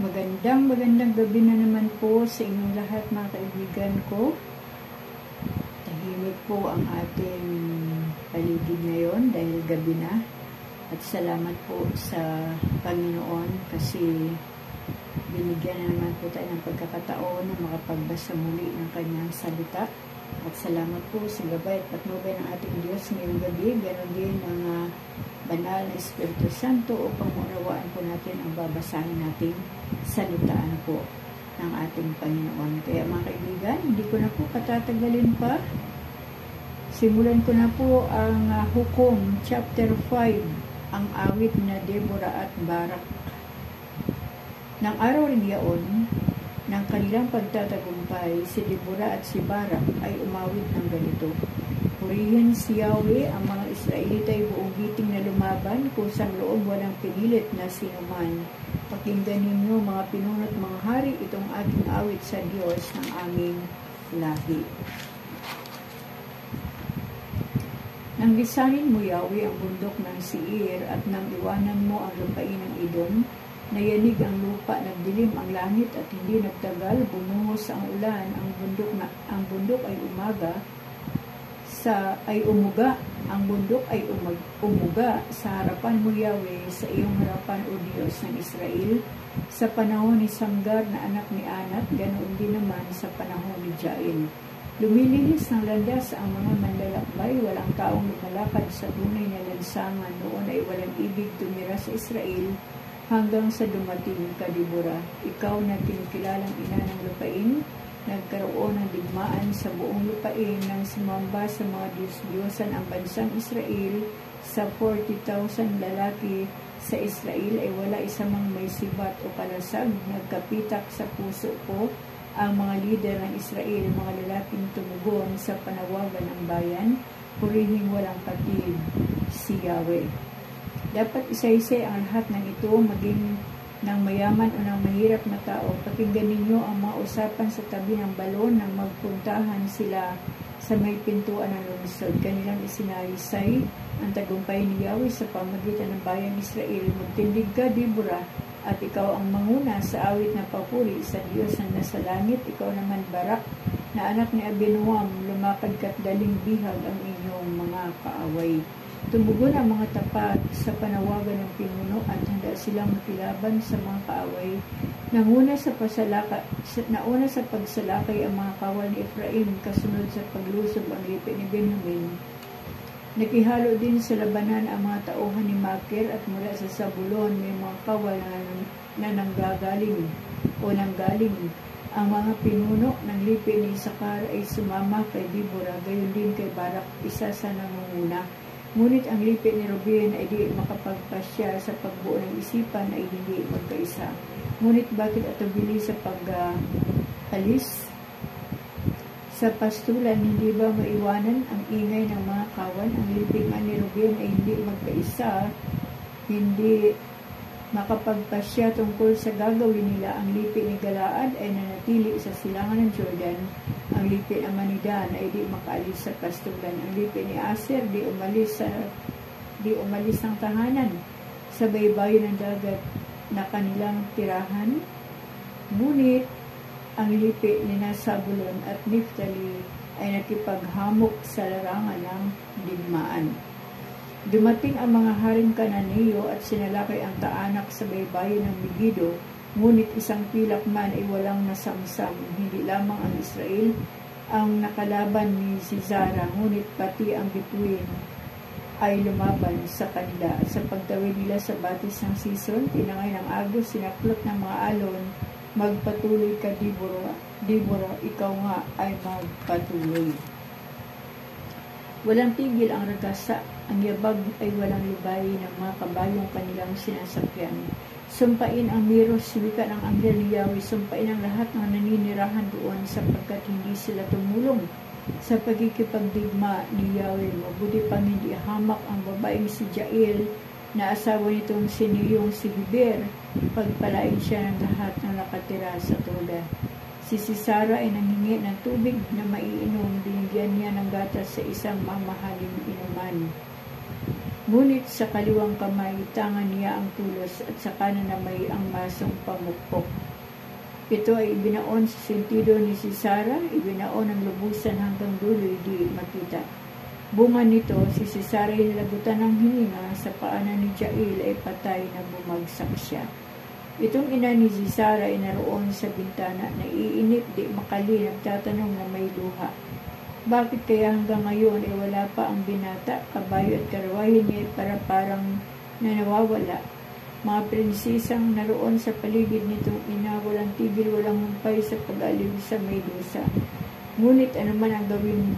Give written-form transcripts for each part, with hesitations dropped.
Magandang gabi na naman po sa inyong lahat, mga kaibigan ko. Tahimik po ang ating paligid ngayon dahil gabi na. At salamat po sa Panginoon kasi binigyan na naman po tayo ng pagkakataon na makapagbasa muli ng kanyang salita. At salamat po sa gabay at patnubay ng ating Diyos ngayong gabi. Ganon din ang banal na Espiritu Santo upang maunawaan po natin ang babasahin nating salitaan po ng ating Panginoon. Kaya mga kaibigan, hindi ko na po patatagalin pa. Simulan ko na po ang Hukom chapter 5, ang awit na Deborah at Barak. Nang araw rin yaon, ng kanilang pagtatagumpay, si Deborah at si Barak ay umawit ng ganito: Purihin si Yahweh, ang mga Israelita ay buong biting na lumaban, kusang loob walang pinilit na sinuman. Pakinggan ninyo mga pinuno't mga hari, itong ating awit sa Diyos ng aming lahi. Nang lisanin mo, Yahweh, ang bundok ng Seir at nang iwanan mo ang lupain ng Edom, nayanig ang lupa, nagdilim ang langit at hindi nagtagal, bumungos ang ulan, ang bundok ay umuga, ang bundok ay umuga sa harapan mo, Yahweh, sa iyong harapan, O Diyos ng Israel, sa panahon ni Samgar na anak ni Anat, ganoon din naman sa panahon ni Jael. Lumilihis ng landas ang mga manlalakbay, walang taong lumalakad sa tunay na lansangan, noon ay walang ibig tumira sa Israel, hanggang sa dumating ka, Deborah. Ikaw na kinikilalang ina ng lupain, nagkaroon ng digmaan sa buong lupain nang sumamba sa mga Diyos-Diyosan ang bansang Israel. Sa 40,000 lalaki sa Israel ay wala isamang may sibat o kalasag. Nagkapitak sa puso ko ang mga lider ng Israel, mga lalaking tumugon sa panawagan ng bayan. Purihing walang patid si Yahweh. Dapat isa-isa ang lahat ng ito, maging ng mayaman o ng mahirap na tao. Pakinggan ninyo ang mga usapan sa tabi ng balon nang magpuntahan sila sa may pintuan ng lungsod. Kanilang isinaysay ang tagumpay ni Yahweh sa pamagitan ng bayang Israel. Magtindig ka, Deborah, at ikaw ang manguna sa awit na papuri sa Diyos na nasa langit. Ikaw naman, Barak, na anak ni Abinoam, lumakad ka't daling bihag ang inyong mga kaaway. Tumugon ang mga tapat sa panawagan ng pinuno at handa silang makilaban sa mga kaaway. Nauna sa pagsalakay ang mga kawal ni Ephraim, kasunod sa paglusob ang lipi ni Benjamin. Nakihalo din sa labanan ang mga tauhan ni Makir, at mula sa Zabulon may mga kawal na nanggaling. Ang mga pinuno ng lipi ni Isakar ay sumama kay Deborah, gayon din kay Barak, isa sa nangunguna. Ngunit ang lipi ni Ruben ay di makapagpasya sa pagbuo ng isipan ay hindi magkaisa. Ngunit bakit atubili sa pag-alis sa pastulan, hindi ba maiwanan ang ingay ng mga kawan? Ang lipi ni Ruben ay hindi magkaisa, hindi makapagpasya tungkol sa gagawin nila. Ang lipi ni Galaad ay nanatili sa silangan ng Jordan. Ang lipi naman ni Dan ay di makaalis sa pastulan. Ang lipi ni Aser di umalis ng tahanan sa baybayin ng dagat na kanilang tirahan. Ngunit ang lipi ni Zabulon at Naphtali ay nakipaghamok sa larangan ng digmaan. Dumating ang mga haring Kananeo at sinalakay ang taanak sa baybayin ng Megiddo. Ngunit isang pilak man ay walang nasamsam. Hindi lamang ang Israel ang nakalaban ni Sisera, ngunit pati ang bituin ay lumaban sa kanila. At sa pagtawid nila sa batis ng Sison, tinangay ng agos, sinaklot ng mga alon. Magpatuloy ka, Deborah, ikaw nga ay magpatuloy. Walang tigil ang ragasa, ang yabag ay walang lubay ng mga kabayong kanilang sinasakyan. Sumpain ang Miros, wika ng anghel ni Yahweh, sumpain ang lahat ng naninirahan doon sapagkat hindi sila tumulong sa pagkikipagdigma ni Yahweh. Mabuti pang hindi hamak ang babaeng si Jael na asawa nitong siniyong si Heber, pagpalain siya ng lahat ng nakatira sa Tola. Si Sisera ay nanghingi ng tubig na maiinom, binigyan niya ng gatas sa isang mamahaling inuman. Ngunit sa kaliwang kamay, tangan niya ang tulos at sa kanan na may ang masong pamukpok. Ito ay ibinaon sa sentido ni Sisara, ibinaon ang lubusan hanggang duloy di makita. Bunga nito, si Sisara ay nilagutan ng hininga, sa paanan ni Jael ay patay na bumagsak siya. Itong ina ni Sisara ay naroon sa bintana, naiinip di makali, nagtatanong na may luha. Bakit kaya hanggang ngayon ay wala pa ang binata, kabayo at karawahin niya ay parang nawawala. Mga prinsesang naroon sa paligid nitong ina, walang tigil, walang humpay sa pag-aliw sa may dusa. Ngunit anuman ang gawin,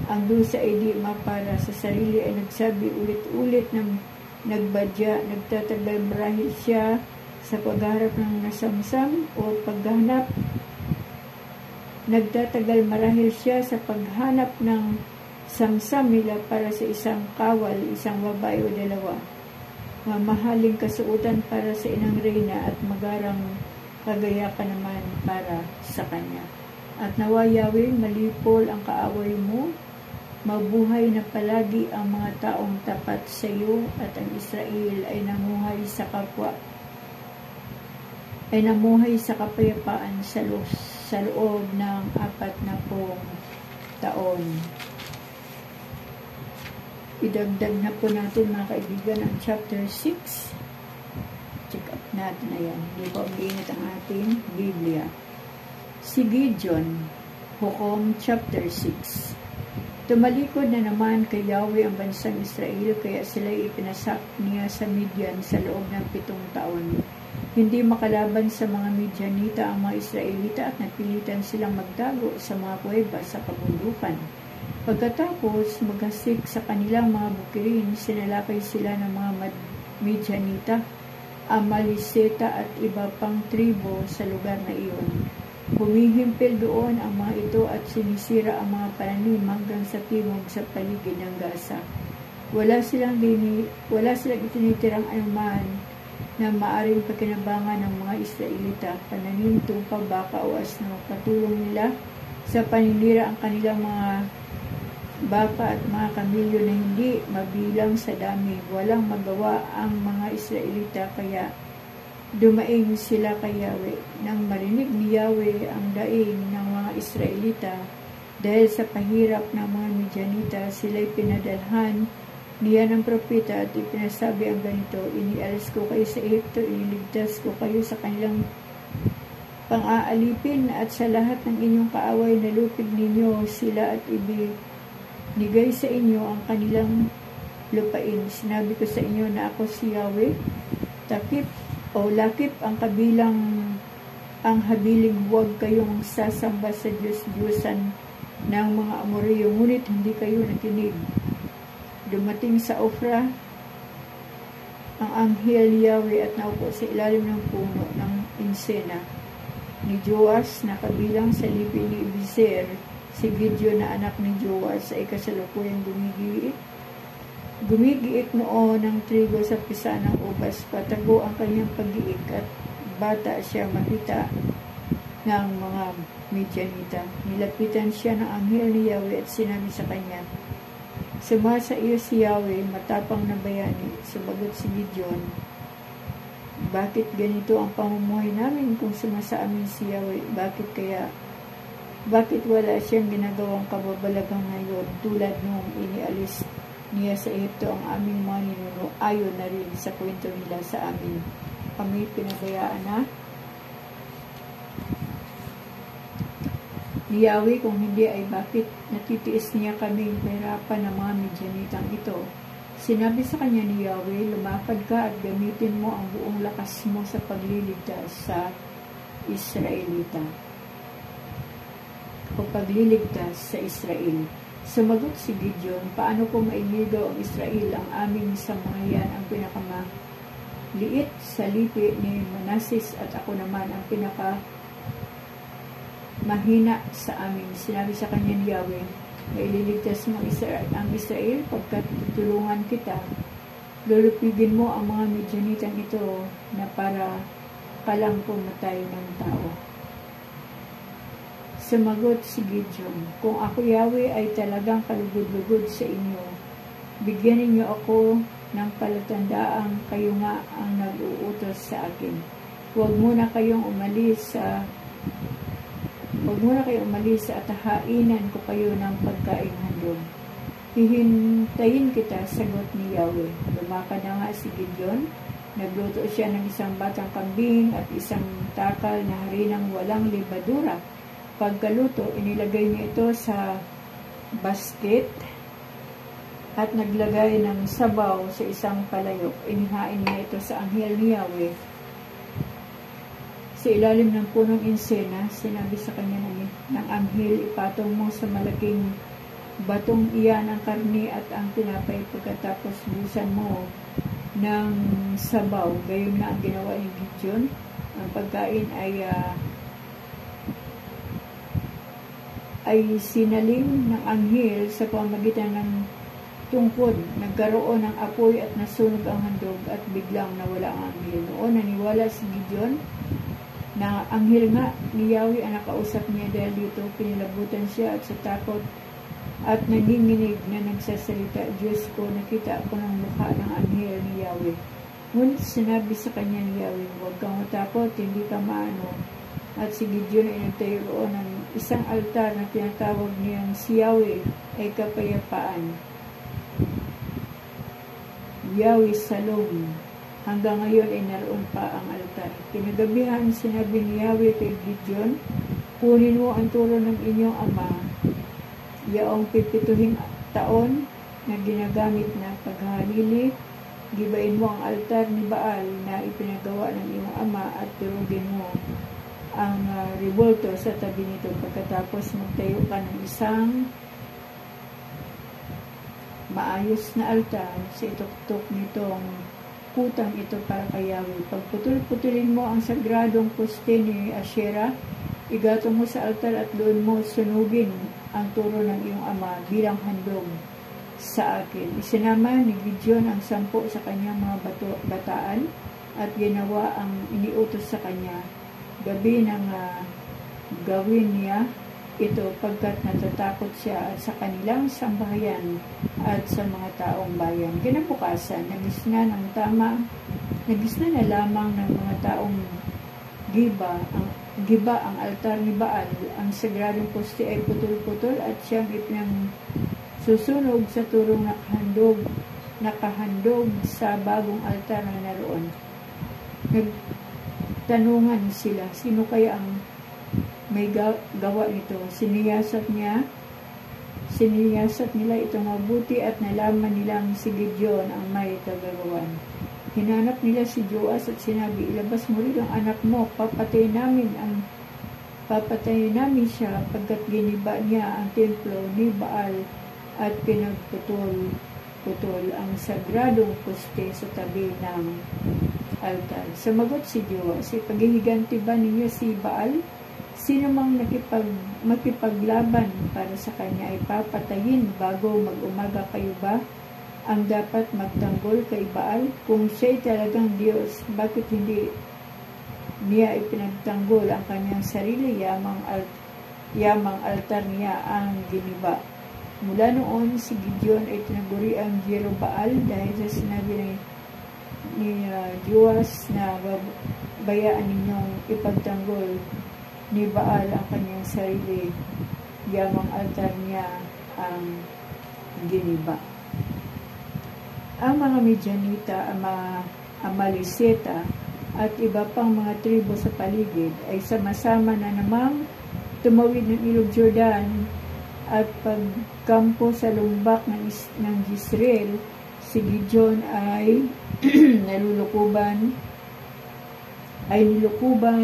ang dusa ay di mapara sa sarili, ay nagsabi ulit-ulit ng nagbadya, nagtatagal marahil siya sa pagharap ng nasamsam o paghanap. Nagtatagal marahil siya sa paghanap ng samsam nila para sa isang kawal, isang babae o dalawa. Mamahaling kasuotan para sa inang reyna at magarang kagayakan naman para sa kanya. At nawa Yahweh, malipol ang kaaway mo, mabuhay na palagi ang mga taong tapat sa iyo, at ang Israel ay namuhay sa kapwa, ay namuhay sa kapayapaan sa loob ng 40 taon. Idagdag na po natin mga kaibigan ang chapter 6. Check up natin na yan. Hindi po umiinit ang ating Biblia. Si Gideon, Hukom chapter 6. Tumalikod na naman kay Yahweh ang bansang Israel, kaya sila'y ipinasak niya sa Midian sa loob ng 7 taon. Hindi makalaban sa mga Midianita ang mga Israelita at napilitan silang magtago sa mga kuweba sa kabundukan. Pagkatapos maghasik sa kanilang mga bukirin, sinalakay sila ng mga Midianita, Amaliseta at iba pang tribo sa lugar na iyon. Humihimpil doon ang mga ito at sinisira ang mga pananim hanggang sa timog sa paligid ng Gaza. Wala silang itinitirang anuman na maaring pakinabangan ng mga Israelita, pananim, tupa, baka o asno. Katulong nila sa paninira ang kanilang mga baka at mga kamilyo na hindi mabilang sa dami. Walang magawa ang mga Israelita, kaya dumaing sila kay Yahweh. Nang marinig ni Yahweh ang daing ng mga Israelita dahil sa pahirap ng mga Midianita, sila'y pinadalhan niya ng propeta at ipinasabi ang ganito: inialis ko kayo sa Ehipto, iniligtas ko kayo sa kanilang pang-aalipin at sa lahat ng inyong kaaway na lupig ninyo sila at ibinigay sa inyo ang kanilang lupain. Sinabi ko sa inyo na ako si Yahweh. Lakip ang kabilang ang habiling, huwag kayong sasamba sa Diyos-Diyosan ng mga Amoreo, ngunit hindi kayo nakinig. Dumating sa Ofra ang anghel ni Yahweh at naupo sa ilalim ng puno ng insena ni Joas na kabilang sa lipi ni Ebezer. Si Gideon na anak ni Joas ay kasalukuyang gumigiit noon ng trigo sa pisa ng ubas. Patago ang kanyang pag-iik at bata siya makita ng mga Midianita. Nilapitan siya ng anghel ni Yahweh at sinabi sa kanya, sumasa iyo si Yahweh, matapang na bayani. Sumagot si Gideon, bakit ganito ang pamumuhay namin kung sumasa amin si Yahweh? Bakit wala siyang ginagawang kababalagang ngayon tulad nung inialis niya sa Ehipto ang aming mga ninuno? Ayon na rin sa kwento nila sa amin. Kami pinabayaan na ni Yahweh, kung hindi ay bakit natitiis niya kaming pahirapan ng mga Midianitang ito? Sinabi sa kanya ni Yahweh, lumakad ka at gamitin mo ang buong lakas mo sa pagliligtas sa Israelita o pagliligtas sa Israel. Sumagot si Gideon, paano ko mailigaw ang Israel? Ang aming samayan ang pinakamaliit sa lipi ni Manases at ako naman ang mahina sa amin. Sinabi sa kanya ni Yahweh, maililigtas mo ang Israel pagkat tutulungan kita. Lulupigin mo ang mga Midianitang ito na para kalang pumatay ng tao. Sumagot si Gideon, kung ako Yahweh ay talagang kalugod-lugod sa inyo, Bigyan ninyo ako ng palatandaang kayo nga ang nag-uutos sa akin. Huwag muna kayong umalis at hainan ko kayo ng pagkaing handog. Hihintayin kita, sagot ni Yahweh. Lumakad na nga si Gideon. Nagluto siya ng isang batang kambing at isang takal na harinang walang libadura. Pagkaluto, inilagay niya ito sa basket at naglagay ng sabaw sa isang palayok. Inihain niya ito sa anghel ni Yahweh. Sa ilalim ng punong insena, sinabi sa kanya ng anghel, ipatong mo sa malaking batong iyan ang karne at ang tinapay, pagkatapos busan mo ng sabaw. Gayon na ang ginawa ni Gideon. Ang pagkain ay sinalim ng anghel sa pamamagitan ng tungkod. Nagkaroon ng apoy at nasunog ang handog at biglang nawala ang anghel. Noon naniwala si Gideon na anghel nga ni Yahweh ang nakausap niya, dahil dito pinilabutan siya at sa takot at nanginginig na nagsasalita, Diyos ko, nakita ako ng mukha ng anghel ni Yahweh. Ngunit sinabi sa kanya ni Yahweh, huwag kang matakot, hindi ka maano. At si Gideon ay nagtayo roon ng isang altar na tinatawag niyang si Yahweh ay kapayapaan. Yahweh Salom. Hanggang ngayon ay naroon pa ang altar. Kinagabihan, sinabi ni Yahweh kay Gideon, kunin mo ang turo ng inyong ama, yaong 70 taon na ginagamit na paghalili, gibain mo ang altar ni Baal na ipinagawa ng iyong ama at turugin mo ang revolto sa tabi nito. Pagkatapos magtayo ka ng isang maayos na altar sa ituktok nitong kutang ito para kay Yahweh. Pagputol-putulin mo ang sagradong poste ni Asherah, igatong mo sa altar at doon mo sunugin ang turo ng iyong ama bilang handog sa akin. Isinama ni Gideon ang 10 sa kanyang mga bataan at ginawa ang iniutos sa kanya. Gabi nang gawin niya ito, pagkat natatakot siya sa kanilang sambahayan at sa mga taong bayan. Kinabukasan, nagisna na lamang ng mga taong giba ang altar ni Baal. Ang sagradong poste ay putol-putol at siyang ipinang susunog sa turong nakahandog sa bagong altar na naroon. Nagtanungan sila, sino kaya ang may gawa nito? Siniyasat nila itong mabuti at nalaman nilang si Gideon ang may kagagawan. Hinanap nila si Joas at sinabi, ilabas mo rin ang anak mo, papatayin namin siya, pagkat giniba niya ang templo ni Baal at pinagputol ang sagradong poste sa tabi ng altar. Sumagot si Joas, ipaghihiganti ba ninyo si Baal? Sino mang makipaglaban para sa kanya ay papatayin bago mag-umaga, kayo ba ang dapat magtanggol kay Baal? Kung siya'y talagang Diyos, bakit hindi niya ipinagtanggol ang kanyang sarili? Yamang altar niya ang giniba. Mula noon, si Gideon ay tinaguri ang Jerubbaal dahil sa sinabi ni Joas na bayaan ninyong ipagtanggol ni Baal ang kanyang sarili, yamang altar niya ang giniba. Ang mga Midianita, ang mga Amaliseta at iba pang mga tribo sa paligid ay sama-sama na namang tumawid ng ilog Jordan at pagkampo sa lumbak ng Jezreel. Si Gideon ay nilukuban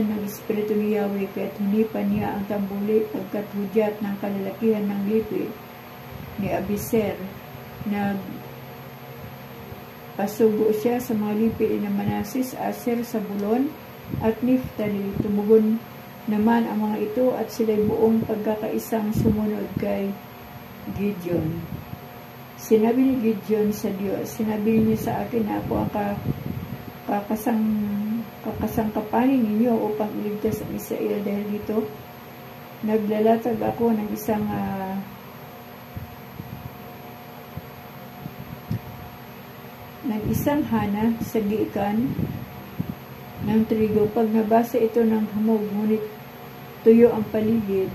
ng Espiritu ni Yahweh, kaya't hinipan niya ang tambuli, pagkat hudyat ng kalalakihan ng lipi ni Abiser. Nagpasugo siya sa mga lipi ni Manasis, Aser, Zabulon at Niftali. Tumugon naman ang mga ito at sila'y buong pagkakaisang sumunod kay Gideon. Sinabi ni Gideon sa Diyos, sinabi niya sa akin na ako ang kakasangkapanin ninyo upang iligtas ang Israel. Dahil dito, naglalatag ako ng isang isang hana sa giikan ng trigo. Pag nabasa ito ng hamog, ngunit tuyo ang paligid,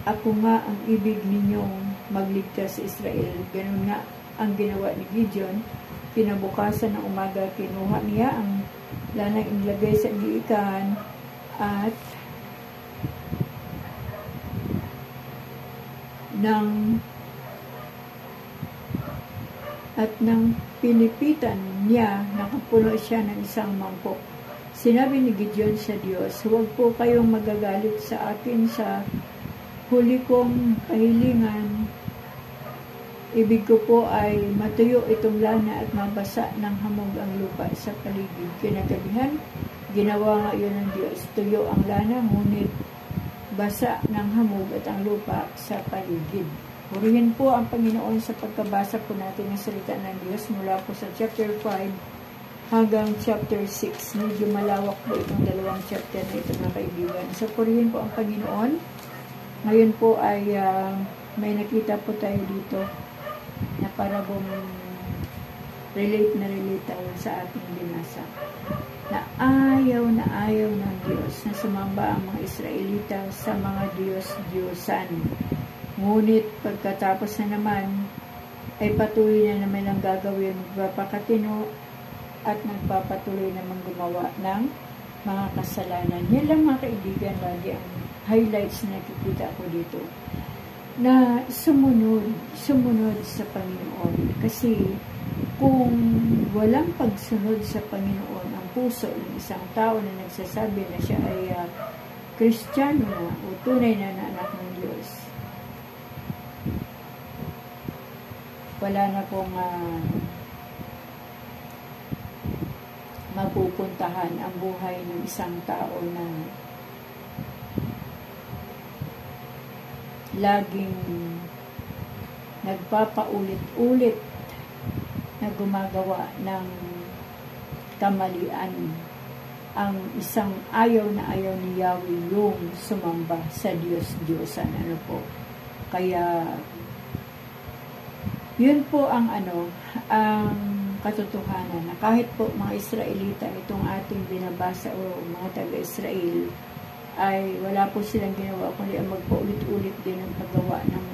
ako nga ang ibig ninyong magligtas sa Israel. Ganun nga ang ginawa ni Gideon. Kinabukasan ng umaga, kinuha niya ang lanang inilagay sa giikan at nang pinipitan niya, nakapuno siya ng isang mangkok. Sinabi ni Gideon sa Diyos, huwag po kayong magagalit sa akin sa huli kong kahilingan. Ibig ko po ay matuyo itong lana at mabasa ng hamog ang lupa sa paligid. Kinagabihan, ginawa nga yun ng Diyos. Tuyo ang lana, ngunit basa ng hamog at ang lupa sa paligid. Purihin po ang Panginoon sa pagkabasa po natin ng salita ng Diyos mula po sa chapter 5 hanggang chapter 6. Medyo malawak po itong dalawang chapter na ito, mga kaibigan. So, purihin po ang Panginoon. Ngayon po ay may nakita po tayo dito na para relate tayo sa ating binasa. Na ayaw ng Diyos na sumamba ang mga Israelita sa mga Diyos-Diyosan. Ngunit pagkatapos na naman ay patuloy na naman ang gagawin, magpapakatino at nagpapatuloy naman gumawa ng mga kasalanan. Yan lang, mga kaibigan, lagi ang highlights na nakikita ko dito. Na sumunod sa Panginoon. Kasi kung walang pagsunod sa Panginoon ang puso ng isang tao na nagsasabi na siya ay Kristiyano na o tunay na anak ng Diyos, wala na pong mapupuntahan ang buhay ng isang tao na laging nagpapaulit-ulit na gumagawa ng kamalian. Ang isang ayaw ni Yahweh yung sumamba sa Diyos-Diyosan. Ano po? Kaya yun po ang ang katotohanan na kahit po mga Israelita, itong ating binabasa o mga taga-Israel, ay wala po silang ginawa kundi ang magpaulit-ulit din ang paggawa ng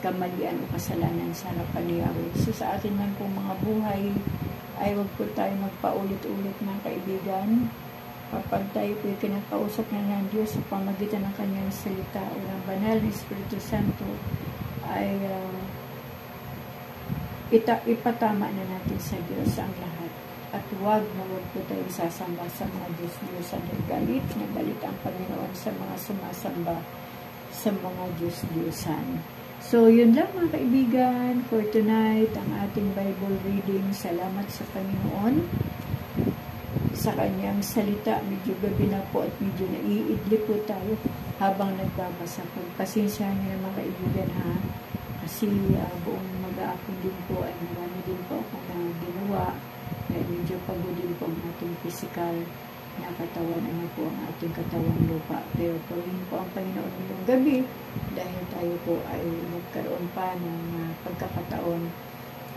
kamalian o kasalanan sa harapan ni Yahweh. So sa atin man pong mga buhay ay wag po tayo magpaulit-ulit, mga kaibigan. Kapag tayo po kinakausap na ng Diyos sa pamagitan ng kanyang salita o ng banal na Espiritu Santo, ay ipatama na natin sa Diyos ang lahat. At wag po tayong sasamba sa mga Diyos-Diyosan. Galit ang Panginoon sa mga sumasamba sa mga Diyos-Diyosan. So, yun lang, mga kaibigan, for tonight, ang ating Bible reading. Salamat sa Panginoon sa kanyang salita. Medyo gabi na po at medyo naiidli po tayo habang nagbabasa. Pagpasensyahan niyo na, mga kaibigan, ha? Kasi buong mag-aapon din po ay marami din po akong ginawa. Kaya medyo pagod din po ang ating physical na katawan. Ano po ang ating katawang lupa. Pero pagin po ang Panginoon ngayong gabi dahil tayo po ay nagkaroon pa ng pagkakataon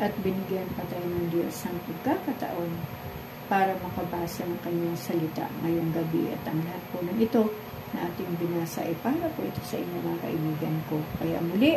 at binigyan pa tayo ng Diyos ng pagkakataon para makabasa ng kanyang salita ngayong gabi. At ang lahat po ng ito na ating binasa ay para po ito sa inyo, mga kaibigan ko. Kaya muli,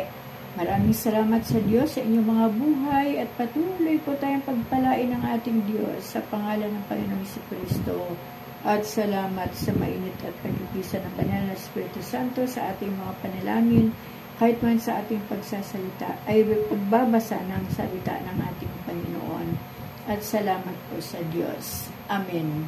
maraming salamat sa Diyos sa inyong mga buhay at patuloy po tayong pagpalain ng ating Diyos sa pangalan ng Panginoong Jesucristo. At salamat sa mainit at pagkikisa ng banal na Espiritu Santo sa ating mga panalangin, kahit man sa ating pagsasalita ay pagbabasa ng salita ng ating Panginoon. At salamat po sa Diyos. Amen.